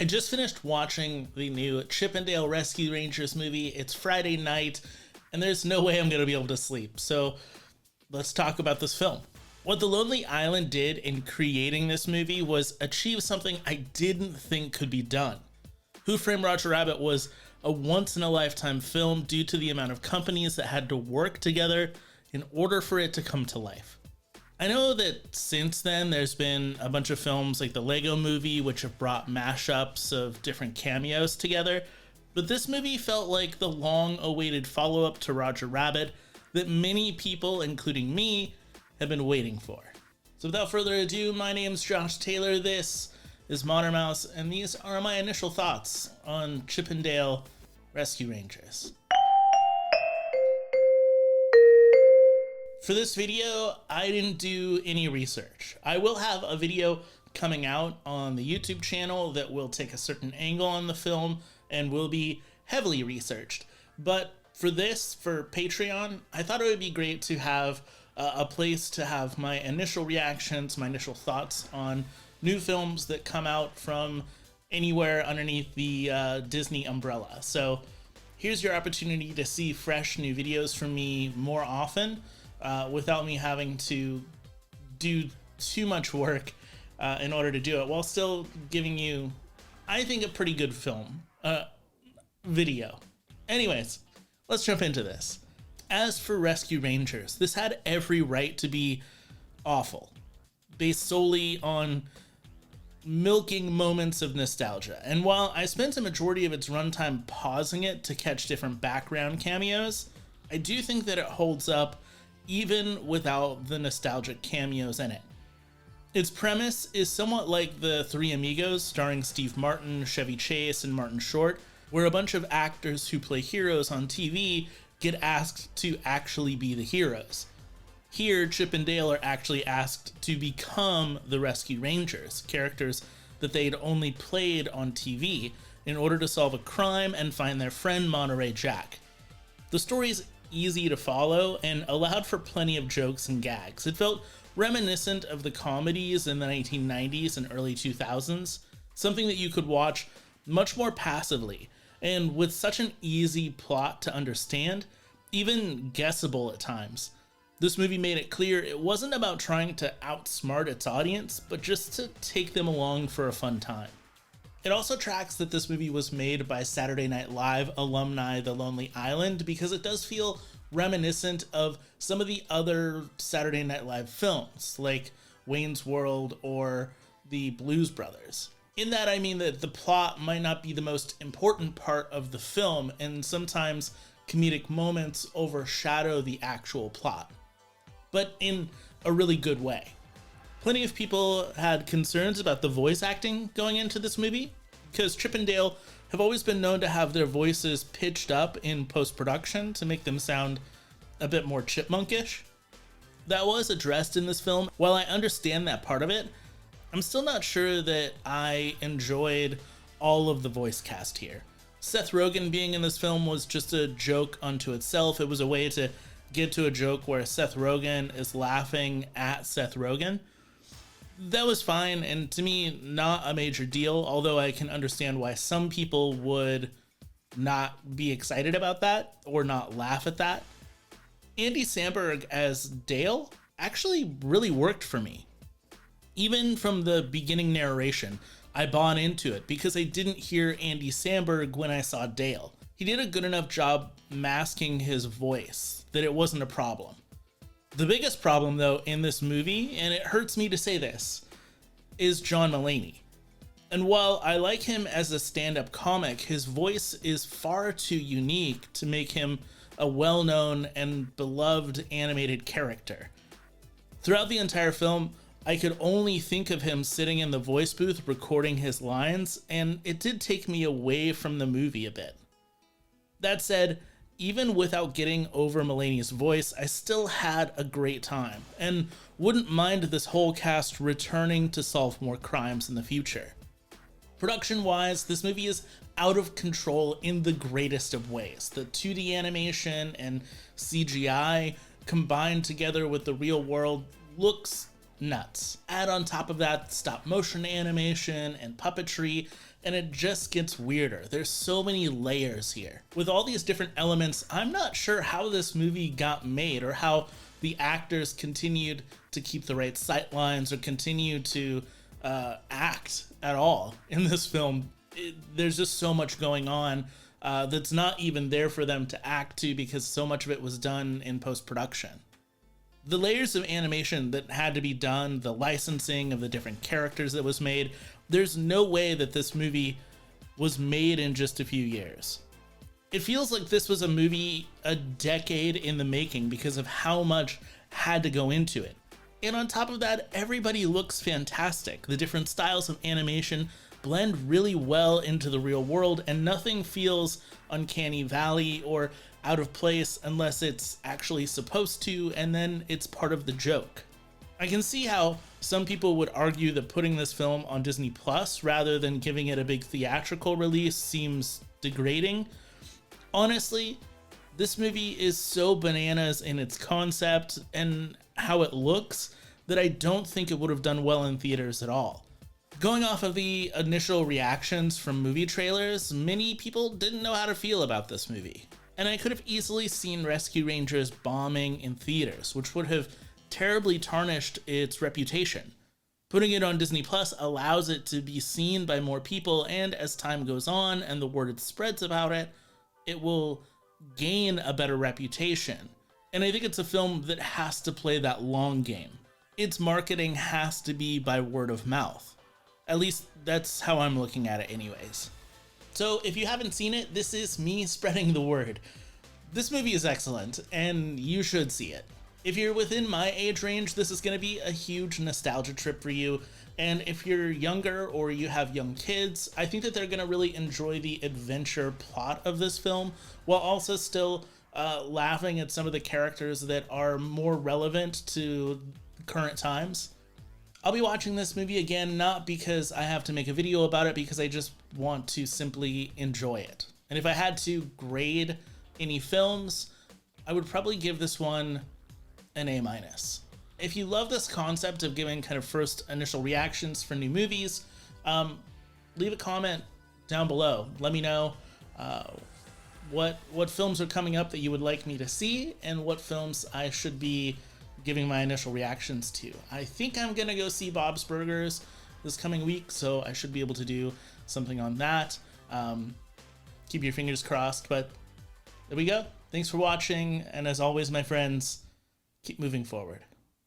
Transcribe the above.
I just finished watching the new Chip 'n Dale Rescue Rangers movie. It's Friday night, and there's no way I'm going to be able to sleep. So let's talk about this film. What The Lonely Island did in creating this movie was achieve something I didn't think could be done. Who Framed Roger Rabbit was a once-in-a-lifetime film due to the amount of companies that had to work together in order for it to come to life. I know that since then there's been a bunch of films like the Lego Movie, which have brought mashups of different cameos together, but this movie felt like the long-awaited follow-up to Roger Rabbit that many people, including me, have been waiting for. So without further ado, my name's Josh Taylor, this is Modern Mouse, and these are my initial thoughts on Chip 'n Dale Rescue Rangers. For this video, I didn't do any research. I will have a video coming out on the YouTube channel that will take a certain angle on the film and will be heavily researched. But for this, for Patreon, I thought it would be great to have a place to have my initial reactions, my initial thoughts on new films that come out from anywhere underneath the Disney umbrella. So here's your opportunity to see fresh new videos from me more often, without me having to do too much work in order to do it, while still giving you, I think, a pretty good film video. Anyways, let's jump into this. As for Rescue Rangers, this had every right to be awful, based solely on milking moments of nostalgia. And while I spent a majority of its runtime pausing it to catch different background cameos, I do think that it holds up even without the nostalgic cameos in it. Its premise is somewhat like the Three Amigos, starring Steve Martin, Chevy Chase, and Martin Short, where a bunch of actors who play heroes on TV get asked to actually be the heroes. Here, Chip and Dale are actually asked to become the Rescue Rangers, characters that they'd only played on TV, in order to solve a crime and find their friend Monterey Jack. The story's easy to follow and allowed for plenty of jokes and gags. It felt reminiscent of the comedies in the 1990s and early 2000s, something that you could watch much more passively, and with such an easy plot to understand, even guessable at times. This movie made it clear it wasn't about trying to outsmart its audience, but just to take them along for a fun time. It also tracks that this movie was made by Saturday Night Live alumni The Lonely Island, because it does feel reminiscent of some of the other Saturday Night Live films, like Wayne's World or the Blues Brothers. In that, I mean that the plot might not be the most important part of the film, and sometimes comedic moments overshadow the actual plot, but in a really good way. Plenty of people had concerns about the voice acting going into this movie, because Chip and Dale have always been known to have their voices pitched up in post-production to make them sound a bit more chipmunkish. That was addressed in this film. While I understand that part of it, I'm still not sure that I enjoyed all of the voice cast here. Seth Rogen being in this film was just a joke unto itself. It was a way to get to a joke where Seth Rogen is laughing at Seth Rogen. That was fine, and to me, not a major deal, although I can understand why some people would not be excited about that or not laugh at that. Andy Samberg as Dale actually really worked for me. Even from the beginning narration, I bought into it because I didn't hear Andy Samberg when I saw Dale. He did a good enough job masking his voice that it wasn't a problem. The biggest problem, though, in this movie, and it hurts me to say this, is John Mulaney. And while I like him as a stand-up comic, his voice is far too unique to make him a well-known and beloved animated character. Throughout the entire film, I could only think of him sitting in the voice booth recording his lines, and it did take me away from the movie a bit. That said, even without getting over Mulaney's voice, I still had a great time, and wouldn't mind this whole cast returning to solve more crimes in the future. Production-wise, this movie is out of control in the greatest of ways. The 2D animation and CGI combined together with the real world looks nuts. Add on top of that stop motion animation and puppetry, and it just gets weirder. There's so many layers here. With all these different elements, I'm not sure how this movie got made or how the actors continued to keep the right sight lines or continue to act at all in this film. There's just so much going on that's not even there for them to act to because so much of it was done in post-production. The layers of animation that had to be done, the licensing of the different characters that was made, there's no way that this movie was made in just a few years. It feels like this was a movie a decade in the making because of how much had to go into it. And on top of that, everybody looks fantastic. The different styles of animation blend really well into the real world, and nothing feels uncanny valley or out of place unless it's actually supposed to, and then it's part of the joke. I can see how some people would argue that putting this film on Disney Plus rather than giving it a big theatrical release seems degrading. Honestly, this movie is so bananas in its concept and how it looks that I don't think it would have done well in theaters at all. Going off of the initial reactions from movie trailers, many people didn't know how to feel about this movie. And I could have easily seen Rescue Rangers bombing in theaters, which would have terribly tarnished its reputation. Putting it on Disney Plus allows it to be seen by more people, and as time goes on and the word spreads about it, it will gain a better reputation. And I think it's a film that has to play that long game. Its marketing has to be by word of mouth. At least that's how I'm looking at it anyways. So if you haven't seen it, this is me spreading the word. This movie is excellent, and you should see it. If you're within my age range, this is going to be a huge nostalgia trip for you. And if you're younger or you have young kids, I think that they're going to really enjoy the adventure plot of this film, while also still laughing at some of the characters that are more relevant to current times. I'll be watching this movie again, not because I have to make a video about it, because I just want to simply enjoy it. And if I had to grade any films, I would probably give this one an A-. If you love this concept of giving kind of first initial reactions for new movies, leave a comment down below. Let me know what films are coming up that you would like me to see and what films I should be giving my initial reactions to. I think I'm gonna go see Bob's Burgers this coming week, so I should be able to do something on that. Keep your fingers crossed, but there we go. Thanks for watching, and as always, my friends, keep moving forward.